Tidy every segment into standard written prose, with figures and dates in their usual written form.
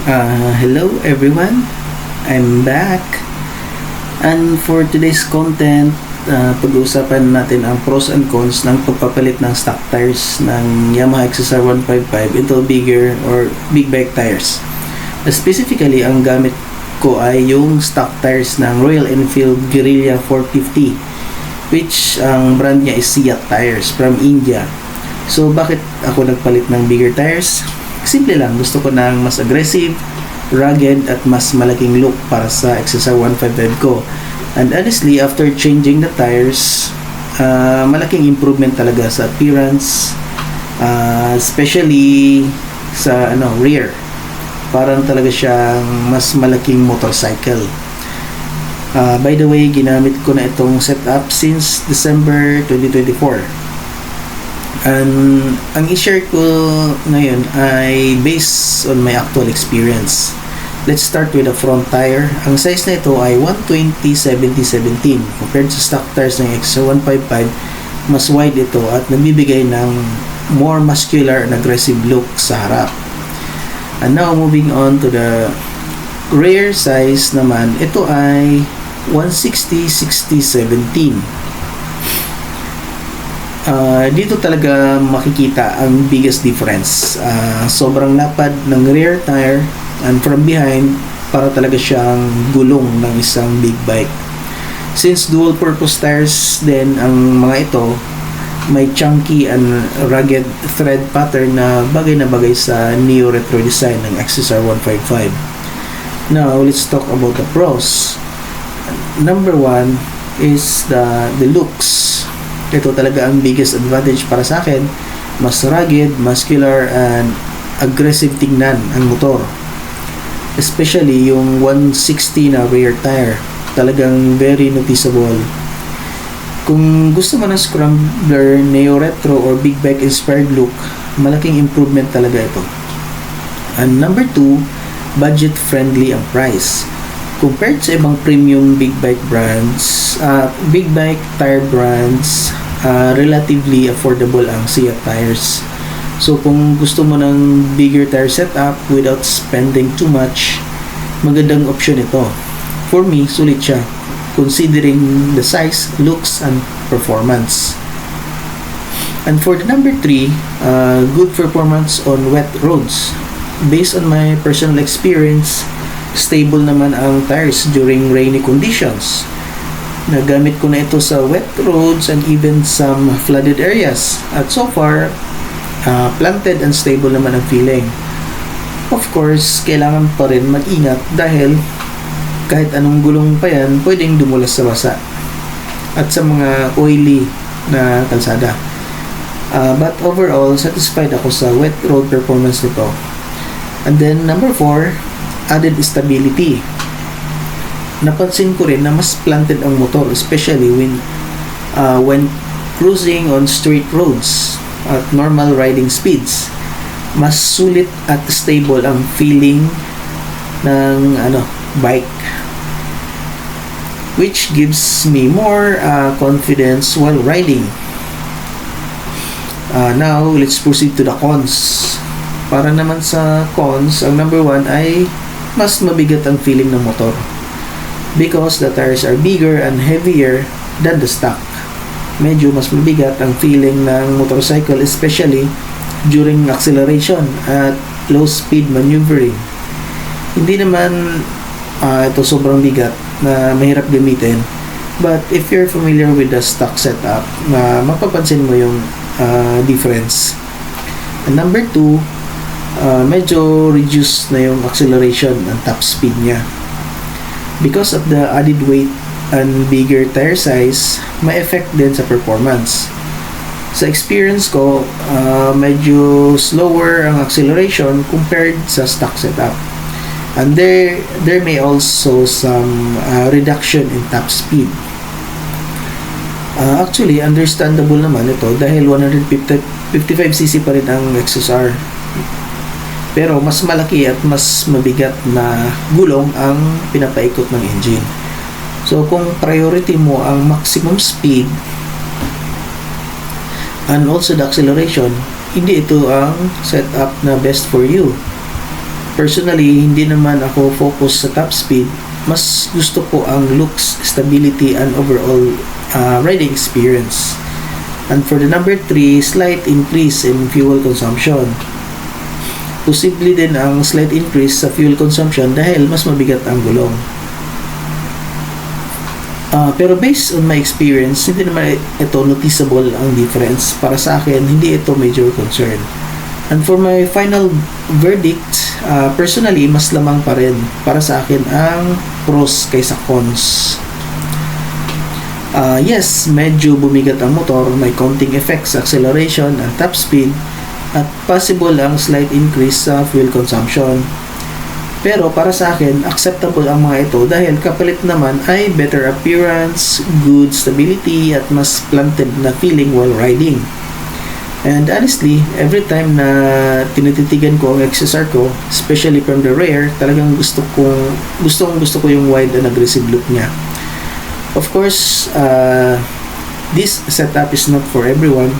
Hello everyone, I'm back. And for today's content, pag-uusapan natin ang pros and cons ng pagpapalit ng stock tires ng Yamaha XSR 155 into bigger or big bike tires. Specifically, ang gamit ko ay yung stock tires ng Royal Enfield Guerrilla 450, which ang brand niya is Siat Tires from India. So bakit ako nagpalit ng bigger tires? Simple lang, gusto ko ng mas aggressive, rugged at mas malaking look para sa XSR 155 ko. And honestly, after changing the tires, malaking improvement talaga sa appearance, especially sa rear. Parang talaga siyang mas malaking motorcycle. By the way, ginamit ko na itong setup since December 2024. And ang i-share ko ngayon ay based on my actual experience. Let's start with the front tire. Ang size na ito ay 120/70/17. Compared sa stock tires ng XSR 155, mas wide ito at nagbibigay ng more muscular and aggressive look sa harap. And now moving on to the rear size naman, ito ay 160/60/17. Dito talaga makikita ang biggest difference. Sobrang lapad ng rear tire and from behind, para talaga siyang gulong ng isang big bike. Since dual purpose tires din ang mga ito, may chunky and rugged thread pattern na bagay sa neo retro design ng XSR 155. Now, let's talk about the pros. Number one is the looks. Ito talaga ang biggest advantage para sa akin. Mas rugged, muscular, and aggressive tingnan ang motor. Especially yung 160 na rear tire. Talagang very noticeable. Kung gusto mo ng scrambler, neo-retro, or big bike inspired look, malaking improvement talaga ito. And number 2, budget friendly ang price. Compared sa ibang premium big bike brands, big bike tire brands, relatively affordable ang Siat tires. So kung gusto mo ng bigger tire setup without spending too much, magandang option ito. For me, sulit siya considering the size, looks, and performance. And for the number 3, good performance on wet roads. Based on my personal experience, stable naman ang tires during rainy conditions. Nagamit ko na ito sa wet roads and even some flooded areas. At so far, planted and stable naman ang feeling. Of course, kailangan pa rin mag-ingat dahil kahit anong gulong pa yan, pwedeng dumulas sa basa at sa mga oily na kalsada. But overall, satisfied ako sa wet road performance nito. And then, number 4, added stability. Napansin ko rin na mas planted ang motor, especially when cruising on straight roads at normal riding speeds. Mas sulit at stable ang feeling ng bike, which gives me more confidence while riding. Now, let's proceed to the cons. Para naman sa cons, ang number 1 ay mas mabigat ang feeling ng motor because the tires are bigger and heavier than the stock. Medyo mas mabigat ang feeling ng motorcycle, especially during acceleration at low speed maneuvering. Hindi naman ito sobrang bigat na mahirap gamitin, but if you're familiar with the stock setup, mapapansin mo yung difference. And number 2, medyo reduced na yung acceleration and top speed niya. Because of the added weight and bigger tire size, may effect din sa performance. Sa experience ko, medyo slower ang acceleration compared sa stock setup. And there may also some reduction in top speed. Actually, understandable naman ito dahil 155cc pa rin ang XSR. Pero mas malaki at mas mabigat na gulong ang pinapaikot ng engine. So kung priority mo ang maximum speed and also the acceleration, hindi ito ang setup na best for you. Personally, hindi naman ako focus sa top speed. Mas gusto ko ang looks, stability, and overall riding experience. And for the number 3, slight increase in fuel consumption. Posible din ang slight increase sa fuel consumption dahil mas mabigat ang gulong. Pero based on my experience, hindi naman ito noticeable ang difference. Para sa akin, hindi ito major concern. And for my final verdict, personally, mas lamang pa rin para sa akin ang pros kaysa cons. Yes, medyo bumigat ang motor, may counting effect sa acceleration and top speed, at possible ang slight increase sa fuel consumption. Pero para sa akin, acceptable ang mga ito dahil kapalit naman ay better appearance, good stability, at mas planted na feeling while riding. And honestly, every time na tinititigan ko ang XSR ko, especially from the rear, talagang gusto ko yung wide and aggressive look niya. Of course, this setup is not for everyone.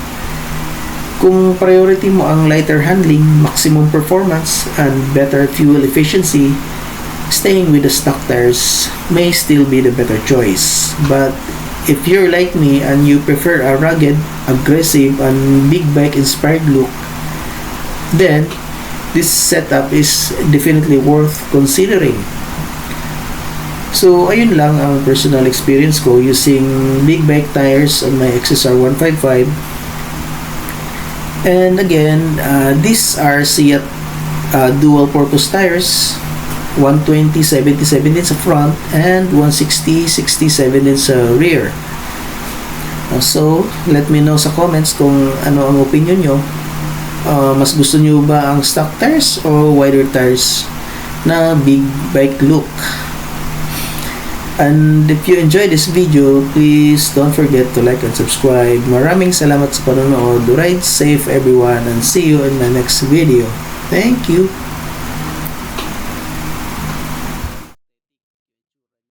Kung priority mo ang lighter handling, maximum performance, and better fuel efficiency, staying with the stock tires may still be the better choice. But if you're like me and you prefer a rugged, aggressive, and big bike inspired look, then this setup is definitely worth considering. So, ayun lang ang personal experience ko using big bike tires on my XSR 155. And again, these are Seat dual purpose tires, 120/77 din sa front and 160/67 din sa rear. So, let me know sa comments kung ano ang opinion nyo. Mas gusto nyo ba ang stock tires o wider tires na big bike look? And if you enjoyed this video, please don't forget to like and subscribe. Maraming salamat sa panonood. Ride safe everyone and see you in the next video. Thank you.